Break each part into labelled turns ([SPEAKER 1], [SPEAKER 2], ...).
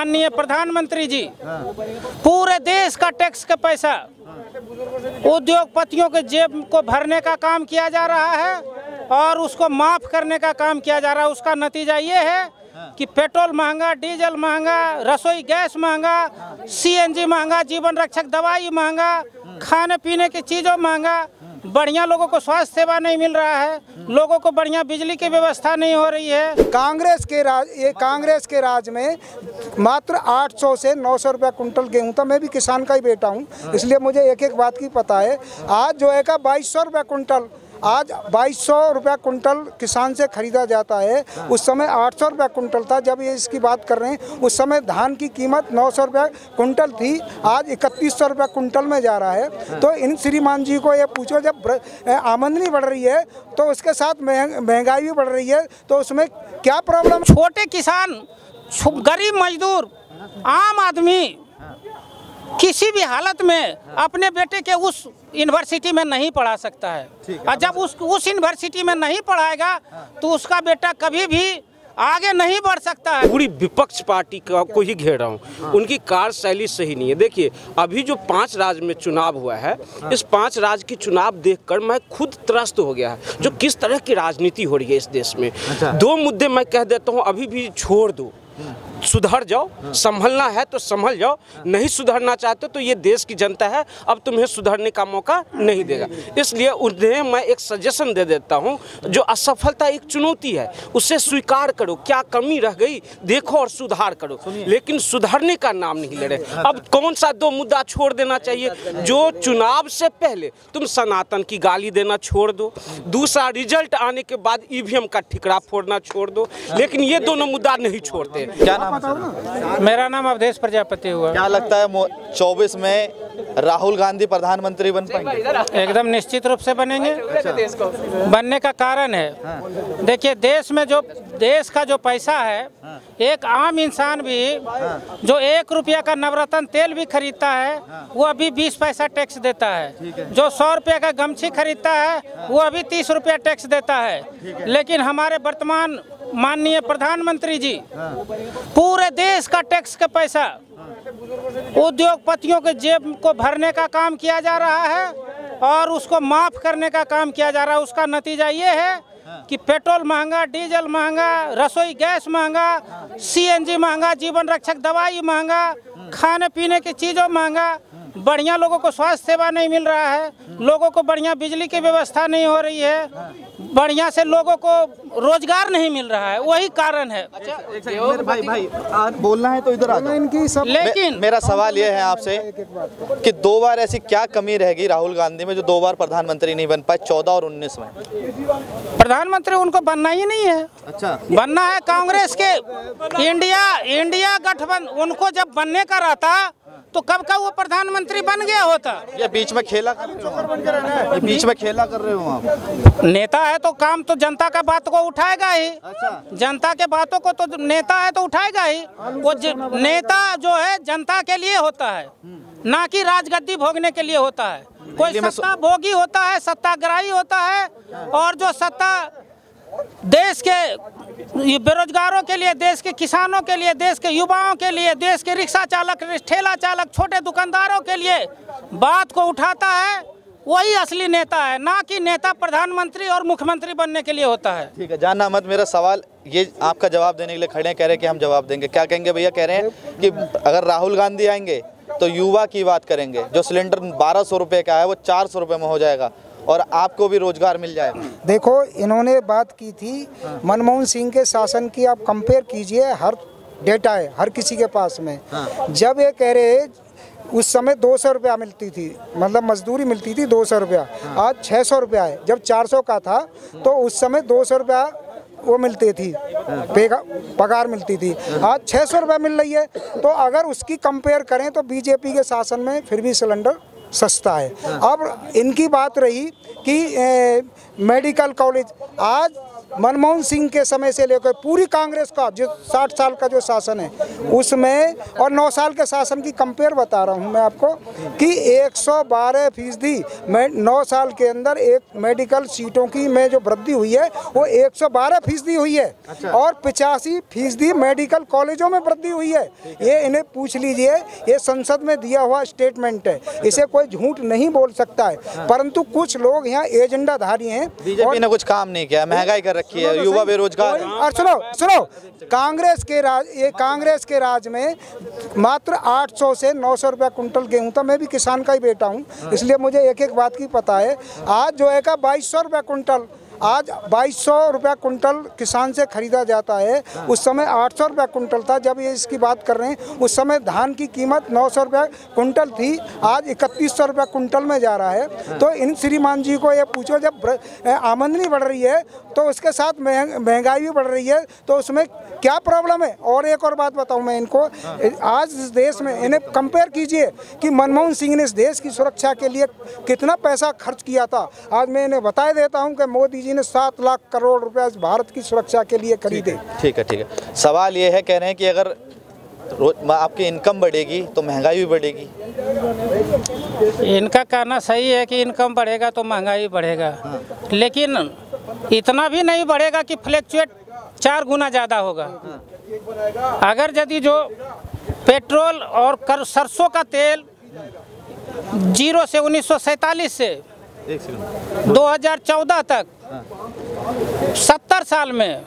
[SPEAKER 1] माननीय प्रधानमंत्री जी पूरे देश का टैक्स का पैसा उद्योगपतियों के जेब को भरने का काम किया जा रहा है और उसको माफ करने का काम किया जा रहा है। उसका नतीजा ये है कि पेट्रोल महंगा, डीजल महंगा, रसोई गैस महंगा, सीएनजी महंगा, जीवन रक्षक दवाई महंगा, खाने पीने की चीज़ों महंगा, बढ़िया लोगों को स्वास्थ्य सेवा नहीं मिल रहा है, लोगों को बढ़िया बिजली की व्यवस्था नहीं हो रही है।
[SPEAKER 2] कांग्रेस के राज में मात्र 800 से 900 रुपया कुंटल गेहूँ था। मैं भी किसान का ही बेटा हूँ, इसलिए मुझे एक एक बात की पता है। आज जो है का 2200 रुपया कुंटल, आज 2200 रुपया कुंटल किसान से खरीदा जाता है। उस समय 800 रुपया कुंटल था। जब ये इसकी बात कर रहे हैं, उस समय धान की कीमत 900 रुपया कुंटल थी, आज 3100 रुपया कुंटल में जा रहा है। तो इन श्रीमान जी को ये पूछो, जब आमदनी बढ़ रही है तो उसके साथ महंगाई भी बढ़ रही है, तो उसमें क्या प्रॉब्लम?
[SPEAKER 1] छोटे किसान, गरीब मजदूर, आम आदमी किसी भी हालत में अपने बेटे के उस यूनिवर्सिटी में नहीं पढ़ा सकता है। और जब उस यूनिवर्सिटी में नहीं पढ़ाएगा तो उसका बेटा कभी भी आगे नहीं बढ़ सकता है।
[SPEAKER 3] पूरी विपक्ष पार्टी को ही घेर रहा हूँ, उनकी कार्यशैली सही नहीं है। देखिए, अभी जो 5 राज्य में चुनाव हुआ है, इस 5 राज्य की चुनाव देखकर मैं खुद त्रस्त हो गया है। जो किस तरह की राजनीति हो रही है इस देश में। 2 मुद्दे मैं कह देता हूँ, अभी भी छोड़ दो, सुधर जाओ, संभलना है तो संभल जाओ, नहीं सुधरना चाहते तो ये देश की जनता है, अब तुम्हें सुधरने का मौका नहीं देगा। इसलिए उन्हें मैं एक सजेशन दे देता हूँ, जो असफलता एक चुनौती है, उसे स्वीकार करो, क्या कमी रह गई देखो और सुधार करो, लेकिन सुधरने का नाम नहीं ले रहे। अब कौन सा 2 मुद्दा छोड़ देना चाहिए? जो चुनाव से पहले तुम सनातन की गाली देना छोड़ दो, दूसरा रिजल्ट आने के बाद ईवीएम का ठिकरा फोड़ना छोड़ दो, लेकिन ये दोनों मुद्दा नहीं छोड़ते।
[SPEAKER 4] क्या
[SPEAKER 1] मेरा नाम अवधेश प्रजापति हुआ।
[SPEAKER 4] क्या लगता है 24 में राहुल गांधी प्रधानमंत्री बन पाएंगे?
[SPEAKER 1] एकदम निश्चित रूप से बनेंगे। बनने का कारण है, देखिए, देश का जो पैसा है, एक आम इंसान भी जो 1 रुपया का नवरत्न तेल भी खरीदता है, वो अभी 20 पैसा टैक्स देता है। जो 100 रुपया का गमछी खरीदता है, वो अभी 30 रुपया टैक्स देता है। लेकिन हमारे वर्तमान माननीय प्रधानमंत्री जी पूरे देश का टैक्स का पैसा उद्योगपतियों के जेब को भरने का काम किया जा रहा है और उसको माफ करने का काम किया जा रहा है। उसका नतीजा ये है कि पेट्रोल महंगा, डीजल महंगा, रसोई गैस महंगा, सीएनजी महंगा, जीवन रक्षक दवाई महंगा, खाने पीने की चीज़ों महंगा, बढ़िया लोगों को स्वास्थ्य सेवा नहीं मिल रहा है, लोगों को बढ़िया बिजली की व्यवस्था नहीं हो रही है, बढ़िया से लोगों को रोजगार नहीं मिल रहा है। वही कारण है।
[SPEAKER 4] भाई बोलना है तो इधर आ जाओ। लेकिन मेरा सवाल ये है आपसे कि 2 बार ऐसी क्या कमी रहेगी राहुल गांधी में जो 2 बार प्रधानमंत्री नहीं बन पाए, 14 और 19 में?
[SPEAKER 1] प्रधानमंत्री उनको बनना ही नहीं है।
[SPEAKER 4] अच्छा,
[SPEAKER 1] बनना है कांग्रेस के इंडिया गठबंधन। उनको जब बनने का रहता तो कब का वो प्रधानमंत्री बन गया होता।
[SPEAKER 4] ये बीच में खेला कर रहे हो आप।
[SPEAKER 1] नेता है तो काम तो जनता का बात को उठाएगा ही।
[SPEAKER 4] अच्छा।
[SPEAKER 1] जनता के बातों को तो नेता है तो उठाएगा ही। वो नेता जो है जनता के लिए होता है, ना कि राजगद्दी भोगने के लिए होता है। कोई सत्ता भोगी होता है, सत्ताग्राही होता है, और जो सत्ता देश के बेरोजगारों के लिए, देश के किसानों के लिए, देश के युवाओं के लिए, देश के रिक्शा चालक, ठेला चालक, छोटे दुकानदारों के लिए बात को उठाता है, वही असली नेता है, ना कि नेता प्रधानमंत्री और मुख्यमंत्री बनने के लिए होता है।
[SPEAKER 4] ठीक है, जानना मत। मेरा सवाल ये आपका जवाब देने के लिए खड़े हैं, कह रहे हैं कि हम जवाब देंगे। क्या कहेंगे भैया? कह रहे हैं कि अगर राहुल गांधी आएंगे तो युवा की बात करेंगे, जो सिलेंडर 1200 रुपये का है वो 400 रुपये में हो जाएगा और आपको भी रोजगार मिल जाएगा।
[SPEAKER 2] देखो, इन्होंने बात की थी मनमोहन सिंह के शासन की, आप कंपेयर कीजिए, हर डेटा है हर किसी के पास में। जब ये कह रहे उस समय 200 रुपया मिलती थी, मतलब मजदूरी मिलती थी 200 रुपया, आज 600 रुपया है। जब 400 का था तो उस समय 200 रुपया वो मिलती थी, पगार मिलती थी। आज 600 रुपया मिल रही है। तो अगर उसकी कंपेयर करें तो बीजेपी के शासन में फिर भी सिलेंडर सस्ता है। अब इनकी बात रही कि मेडिकल कॉलेज, आज मनमोहन सिंह के समय से लेकर पूरी कांग्रेस का जो 60 साल का जो शासन है उसमें और 9 साल के शासन की कंपेयर बता रहा हूं मैं आपको कि 112% में 9 साल के अंदर एक मेडिकल सीटों की में जो वृद्धि हुई है वो 112% हुई है। अच्छा। और 85% मेडिकल कॉलेजों में वृद्धि हुई है। ये इन्हें पूछ लीजिए, ये संसद में दिया हुआ स्टेटमेंट है, इसे कोई झूठ नहीं बोल सकता है। परंतु कुछ लोग यहाँ एजेंडाधारी हैं।
[SPEAKER 4] बीजेपी ने कुछ काम नहीं किया, महंगाई कर रखी है, युवा बेरोजगार।
[SPEAKER 2] और सुनो कांग्रेस के राज में मात्र 800 से 900 रुपया कुंटल गेहूं था। मैं भी किसान का ही बेटा हूं, इसलिए मुझे एक एक बात की पता है। आज जो है का 2200 रुपया कुंटल, आज 2200 रुपया कुंटल किसान से खरीदा जाता है। उस समय 800 रुपया कुंटल था। जब ये इसकी बात कर रहे हैं उस समय धान की कीमत 900 रुपया कुंटल थी, आज 3100 रुपया कुंटल में जा रहा है। तो इन श्रीमान जी को ये पूछो, जब आमदनी बढ़ रही है तो उसके साथ महंगाई भी बढ़ रही है, तो उसमें क्या प्रॉब्लम है। और एक और बात बताऊं मैं इनको, आज इस देश में इन्हें कंपेयर कीजिए कि मनमोहन सिंह ने इस देश की सुरक्षा के लिए कितना पैसा खर्च किया था। आज मैं इन्हें बता देता हूं कि मोदी जी ने 7 लाख करोड़ रुपए भारत की सुरक्षा के लिए खरीदे।
[SPEAKER 4] ठीक है। सवाल ये है, कह रहे हैं कि अगर आपकी इनकम बढ़ेगी तो महंगाई भी बढ़ेगी।
[SPEAKER 1] इनका कहना सही है कि इनकम बढ़ेगा तो महंगाई बढ़ेगा। लेकिन इतना भी नहीं बढ़ेगा कि फ्लैक्चुएट 4 गुना ज़्यादा होगा। अगर यदि जो पेट्रोल और सरसों का तेल 0 से 1947 से 2014 तक 70 साल में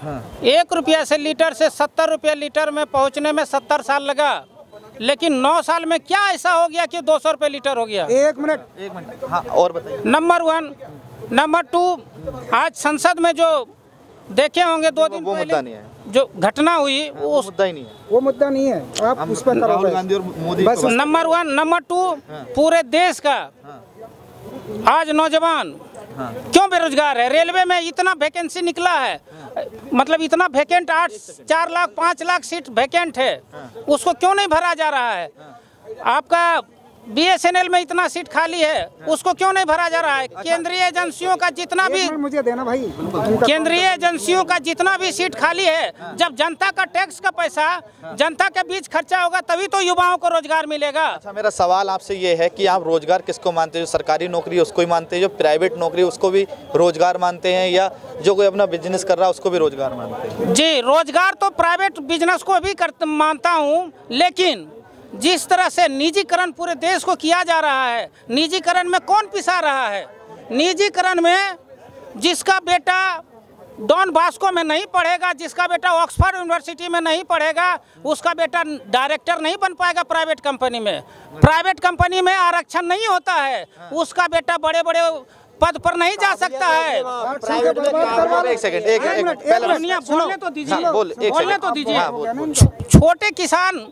[SPEAKER 1] 1 रुपया से लीटर से 70 रुपया लीटर में पहुंचने में 70 साल लगा। लेकिन 9 साल में क्या ऐसा हो गया कि 200 रुपये लीटर हो गया।
[SPEAKER 2] एक मिनट
[SPEAKER 4] हाँ, और बताइए।
[SPEAKER 1] नंबर 1। नंबर 2, आज संसद में जो देखे होंगे 2 दिन पहले जो घटना हुई वो मुद्दा ही नहीं है,
[SPEAKER 2] वो मुद्दा नहीं है। आप उस पर
[SPEAKER 4] राहुल गांधी और मोदी
[SPEAKER 2] बस
[SPEAKER 1] नंबर 1। नंबर 2, पूरे देश का आज नौजवान क्यों बेरोजगार है। रेलवे में इतना वैकेंसी निकला है, मतलब इतना vacant 4 lakh 5 lakh seat vacant है, उसको क्यों नहीं भरा जा रहा है। आपका BSNL में इतना सीट खाली है, उसको क्यों नहीं भरा जा रहा है। केंद्रीय एजेंसियों का जितना भी
[SPEAKER 2] मुझे देना भाई,
[SPEAKER 1] केंद्रीय एजेंसियों का जितना भी सीट खाली है, जब जनता का टैक्स का पैसा जनता के बीच खर्चा होगा तभी तो युवाओं को रोजगार मिलेगा।
[SPEAKER 4] अच्छा, मेरा सवाल आपसे ये है कि आप रोजगार किसको मानते हैं? जो सरकारी नौकरी है उसको ही मानते हैं, जो प्राइवेट नौकरी उसको भी रोजगार मानते हैं, या जो कोई अपना बिजनेस कर रहा है उसको भी रोजगार मानते हैं?
[SPEAKER 1] जी, रोजगार तो प्राइवेट बिजनेस को भी मानता हूँ, लेकिन जिस तरह से निजीकरण पूरे देश को किया जा रहा है, निजीकरण में कौन पिसा रहा है। निजीकरण में जिसका बेटा डॉन बॉस्को में नहीं पढ़ेगा, जिसका बेटा ऑक्सफोर्ड यूनिवर्सिटी में नहीं पढ़ेगा, उसका बेटा डायरेक्टर नहीं बन पाएगा प्राइवेट कंपनी में। प्राइवेट कंपनी में आरक्षण नहीं होता है, उसका बेटा बड़े बड़े पद पर नहीं जा सकता है।
[SPEAKER 4] एक सेकंड,
[SPEAKER 1] बोलने तो दीजिए। छोटे किसान,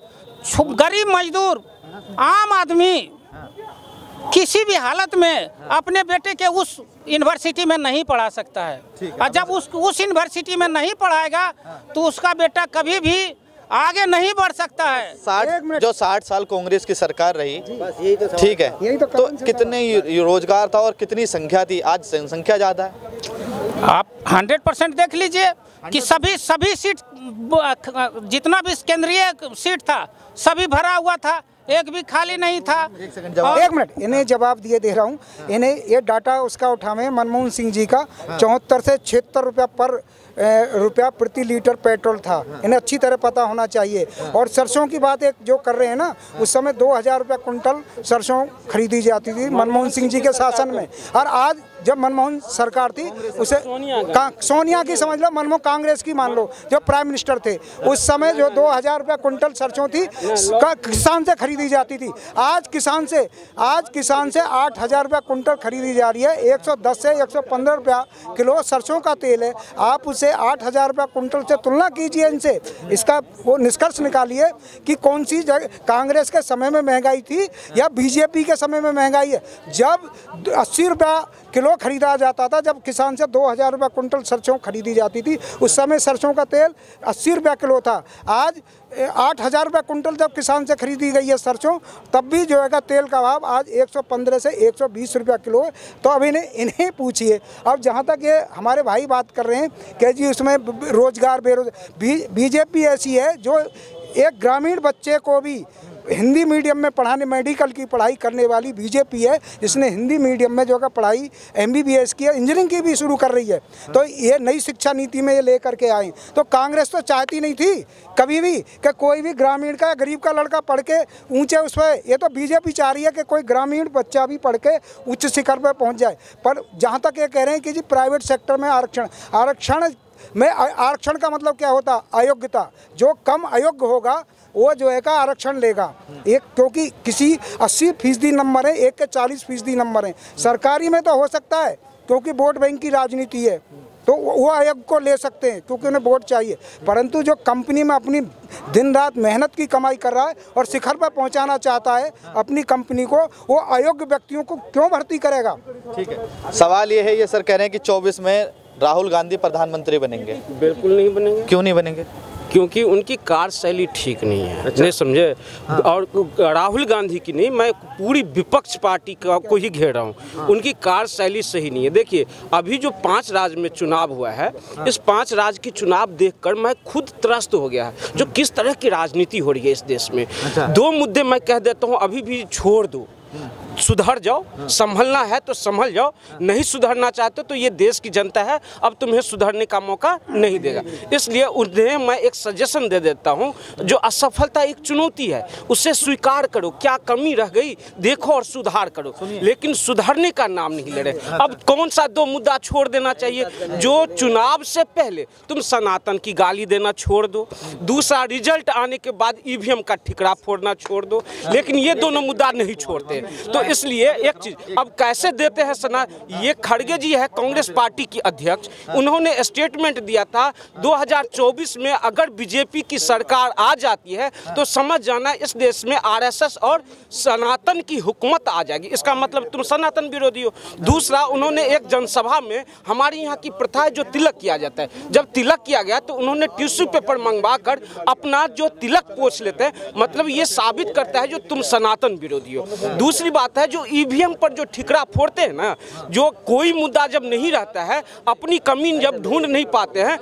[SPEAKER 1] गरीब मजदूर, आम आदमी किसी भी हालत में अपने बेटे के उस यूनिवर्सिटी में नहीं पढ़ा सकता है। और जब उस यूनिवर्सिटी में नहीं पढ़ाएगा तो उसका बेटा कभी भी आगे नहीं बढ़ सकता है।
[SPEAKER 4] 60 साल कांग्रेस की सरकार रही, ठीक है, तो कितने रोजगार था और कितनी संख्या थी? आज जनसंख्या ज्यादा है।
[SPEAKER 1] आप 100% देख लीजिए कि सभी सीट, जितना भी केंद्रीय सीट था सभी भरा हुआ था, एक भी खाली नहीं था।
[SPEAKER 2] एक मिनट, इन्हें जवाब दिए दे रहा हूँ। इन्हें ये डाटा उसका उठावे मनमोहन सिंह जी का 74 से 76 रुपया प्रति लीटर पेट्रोल था। इन्हें अच्छी तरह पता होना चाहिए। और सरसों की बात एक जो कर रहे हैं ना, उस समय 2000 रुपया कुंटल सरसों खरीदी जाती थी मनमोहन सिंह जी के शासन में। और आज जब मनमोहन सरकार थी, उसे सोनिया की समझ लो, मनमोहन कांग्रेस की मान लो, जो प्राइम मिनिस्टर थे उस समय जो 2000 रुपया कुंटल सरसों थी किसान से खरीदी जाती थी। आज किसान से 8000 रुपया कुंटल खरीदी जा रही है। 110 से 115 रुपया किलो सरसों का तेल है। आप उसे 8000 रुपया कुंटल से तुलना कीजिए इनसे, इसका वो निष्कर्ष निकालिए कि कौन सी कांग्रेस के समय में महंगाई थी या बीजेपी के समय में महंगाई है। जब 80 रुपया किलो खरीदा जाता था, जब किसान से 2000 रुपये कुंटल सरसों खरीदी जाती थी, उस समय सरसों का तेल 80 रुपये किलो था। आज 8000 रुपये कुंटल जब किसान से खरीदी गई है सरसों, तब भी जो है तेल का भाव आज 115 से 120 रुपये किलो है। तो अब इन्हें पूछिए। अब जहाँ तक ये हमारे भाई बात कर रहे हैं कि जी उसमें रोजगार बेरोजगार, बीजेपी ऐसी है जो एक ग्रामीण बच्चे को भी हिंदी मीडियम में पढ़ाने, मेडिकल की पढ़ाई करने वाली बीजेपी है, जिसने हिंदी मीडियम में जो है पढ़ाई MBBS की है, इंजीनियरिंग की भी शुरू कर रही है। तो ये नई शिक्षा नीति में ये लेकर के आए। तो कांग्रेस तो चाहती नहीं थी कभी भी कि कोई भी ग्रामीण का, गरीब का लड़का पढ़ के ऊँचे उस पर, ये तो बीजेपी चाह रही है कि कोई ग्रामीण बच्चा भी पढ़ के उच्च शिखर पर पहुँच जाए। पर जहाँ तक ये कह रहे हैं कि जी प्राइवेट सेक्टर में आरक्षण का मतलब क्या होता? अयोग्यता। जो कम अयोग्य होगा वो जो है का आरक्षण लेगा। एक क्योंकि किसी 80% नंबर है, एक के 40% नंबर है। सरकारी में तो हो सकता है क्योंकि वोट बैंक की राजनीति है, तो वो अयोग्य को ले सकते हैं क्योंकि उन्हें वोट चाहिए। परंतु जो कंपनी में अपनी दिन रात मेहनत की कमाई कर रहा है और शिखर पर पहुंचाना चाहता है अपनी कंपनी को, वो अयोग्य व्यक्तियों को क्यों भर्ती करेगा?
[SPEAKER 4] ठीक है, सवाल ये है, ये सर कह रहे हैं कि 24 में राहुल गांधी प्रधानमंत्री बनेंगे।
[SPEAKER 3] बिल्कुल नहीं बनेंगे।
[SPEAKER 4] क्यों नहीं बनेंगे?
[SPEAKER 3] क्योंकि उनकी कार्यशैली ठीक नहीं है। अच्छा। नहीं समझे? हाँ। और राहुल गांधी की नहीं, मैं पूरी विपक्ष पार्टी को ही घेर रहा हूँ। हाँ। उनकी कार्यशैली सही नहीं है। देखिए अभी जो 5 राज्य में चुनाव हुआ है, हाँ। इस 5 राज्य की चुनाव देखकर मैं खुद त्रस्त हो गया है। जो किस तरह की राजनीति हो रही है इस देश में। अच्छा। 2 मुद्दे मैं कह देता हूँ, अभी भी छोड़ दो, सुधर जाओ। संभलना है तो संभल जाओ, नहीं सुधरना चाहते तो ये देश की जनता है, अब तुम्हें सुधरने का मौका नहीं देगा। इसलिए उन्हें मैं एक सजेशन दे देता हूँ, जो असफलता एक चुनौती है, उसे स्वीकार करो, क्या कमी रह गई देखो और सुधार करो, लेकिन सुधरने का नाम नहीं ले रहे। अब कौन सा 2 मुद्दा छोड़ देना चाहिए? जो चुनाव से पहले तुम सनातन की गाली देना छोड़ दो, दूसरा रिजल्ट आने के बाद EVM का ठिकरा फोड़ना छोड़ दो, लेकिन ये दोनों मुद्दा नहीं छोड़ते। तो इसलिए एक चीज अब कैसे देते हैं सना, ये खड़गे जी है कांग्रेस पार्टी की अध्यक्ष, उन्होंने स्टेटमेंट दिया था 2024 में अगर बीजेपी की सरकार आ जाती है तो समझ जाना इस देश में RSS और सनातन की हुकूमत आ जाएगी। इसका मतलब तुम सनातन विरोधी हो। दूसरा, उन्होंने एक जनसभा में, हमारी यहाँ की प्रथा है जो तिलक किया जाता है, जब तिलक किया गया तो उन्होंने टिश्यू पेपर मंगवा कर अपना जो तिलक पोंछ लेते हैं, मतलब ये साबित करता है जो तुम सनातन विरोधी हो। दूसरी बात है जो EVM पर जो ठिकरा फोड़ते हैं ना, जो कोई मुद्दा जब नहीं रहता है, अपनी कमी जब ढूंढ नहीं पाते हैं